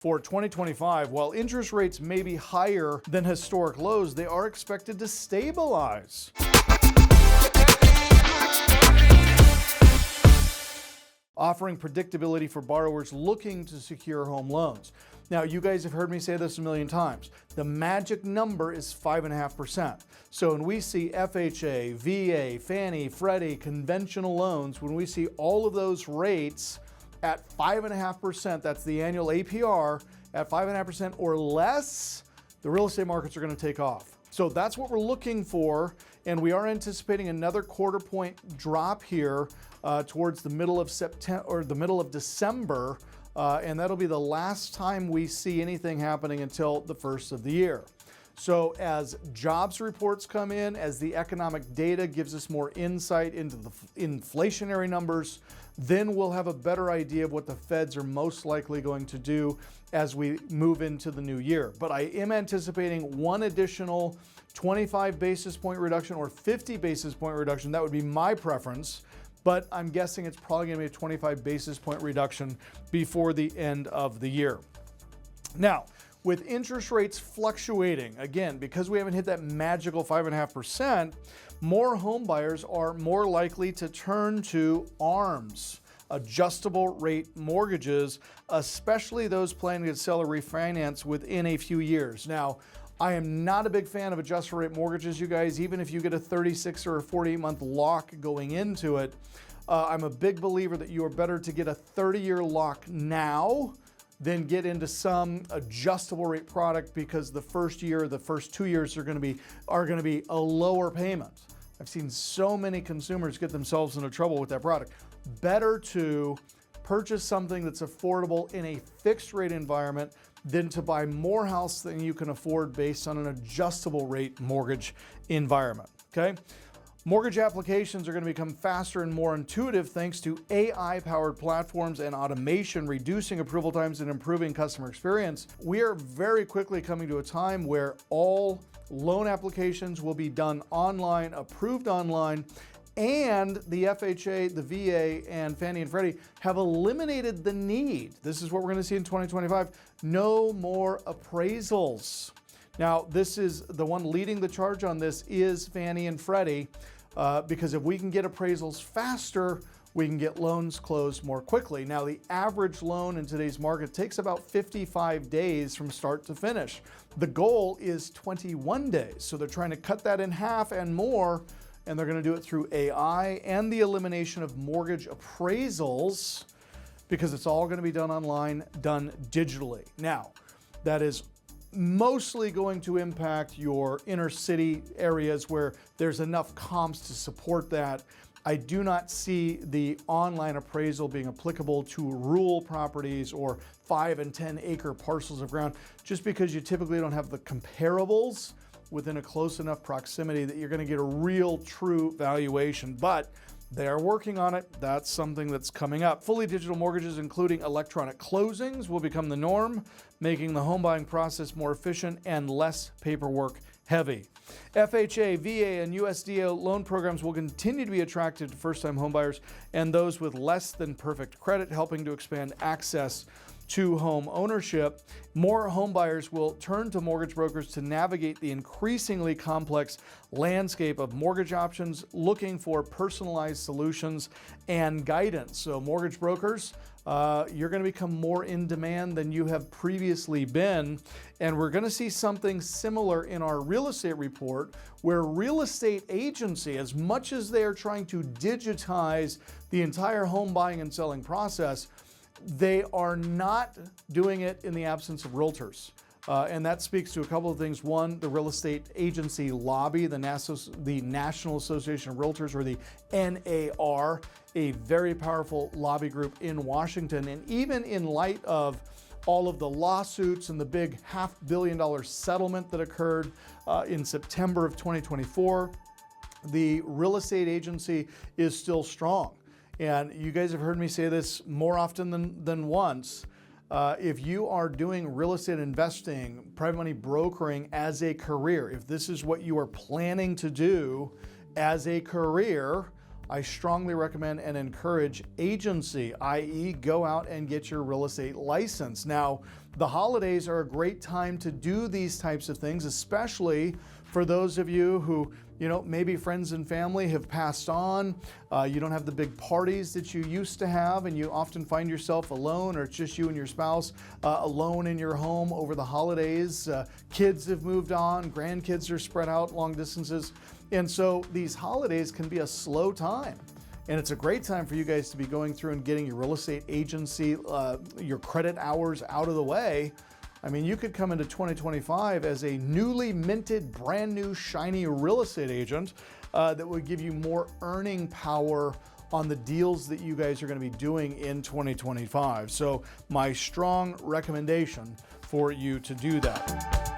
For 2025, while interest rates may be higher than historic lows, they are expected to stabilize. Offering predictability for borrowers looking to secure home loans. Now, you guys have heard me say this a million times. The magic number is 5.5%. So when we see FHA, VA, Fannie, Freddie, conventional loans, when we see all of those rates at 5.5%, that's the annual APR, at 5.5% or less, the real estate markets are going to take off. So that's what we're looking for, and we are anticipating another quarter point drop here towards the middle of September or the middle of December, and that'll be the last time we see anything happening until the first of the year. So as jobs reports come in, as the economic data gives us more insight into the inflationary numbers, then we'll have a better idea of what the Feds are most likely going to do as we move into the new year. But I am anticipating one additional 25 basis point reduction or 50 basis point reduction. That would be my preference, but I'm guessing it's probably going to be a 25 basis point reduction before the end of the year. Now, with interest rates fluctuating, again, because we haven't hit that magical 5.5%, more home buyers are more likely to turn to ARMs, adjustable rate mortgages, especially those planning to sell or refinance within a few years. Now, I am not a big fan of adjustable rate mortgages, you guys, even if you get a 36 or a 48-month lock going into it. I'm a big believer that you are better to get a 30-year lock now than get into some adjustable rate product, because the first year, the first 2 years are going to be a lower payment. I've seen so many consumers get themselves into trouble with that product. Better to purchase something that's affordable in a fixed rate environment than to buy more house than you can afford based on an adjustable rate mortgage environment, okay? Mortgage applications are going to become faster and more intuitive thanks to AI-powered platforms and automation, reducing approval times and improving customer experience. We are very quickly coming to a time where all loan applications will be done online, approved online, and the FHA, the VA, and Fannie and Freddie have eliminated the need. This is what we're going to see in 2025. No more appraisals. Now, this is the one leading the charge on this is Fannie and Freddie, because if we can get appraisals faster, we can get loans closed more quickly. Now, the average loan in today's market takes about 55 days from start to finish. The goal is 21 days. So they're trying to cut that in half and more, and they're going to do it through AI and the elimination of mortgage appraisals, because it's all going to be done online, done digitally. Now, that is mostly going to impact your inner city areas where there's enough comps to support that. I do not see the online appraisal being applicable to rural properties or 5 and 10 acre parcels of ground, just because you typically don't have the comparables within a close enough proximity that you're going to get a real true valuation. But they are working on it. That's something that's coming up. Fully digital mortgages, including electronic closings, will become the norm, making the home buying process more efficient and less paperwork heavy. FHA, VA, and USDA loan programs will continue to be attractive to first-time homebuyers and those with less than perfect credit, helping to expand access to home ownership. More home buyers will turn to mortgage brokers to navigate the increasingly complex landscape of mortgage options, looking for personalized solutions and guidance. So mortgage brokers, you're going to become more in demand than you have previously been. And we're going to see something similar in our real estate report, where real estate agency, as much as they are trying to digitize the entire home buying and selling process, they are not doing it in the absence of realtors. And that speaks to a couple of things. One, the real estate agency lobby, the National Association of Realtors, or the NAR, a very powerful lobby group in Washington. And even in light of all of the lawsuits and the big $500 million settlement that occurred in September of 2024, the real estate agency is still strong. And you guys have heard me say this more often than once. If you are doing real estate investing, private money brokering as a career, if this is what you are planning to do as a career, I strongly recommend and encourage agency, i.e. go out and get your real estate license. Now, The holidays are a great time to do these types of things, especially for those of you who, maybe friends and family have passed on. You don't have the big parties that you used to have, and you often find yourself alone, or it's just you and your spouse alone in your home over the holidays. Kids have moved on, grandkids are spread out long distances. And so these holidays can be a slow time. And it's a great time for you guys to be going through and getting your real estate agency, your credit hours out of the way. I mean, you could come into 2025 as a newly minted, brand new, shiny real estate agent that would give you more earning power on the deals that you guys are going to be doing in 2025. So my strong recommendation for you to do that.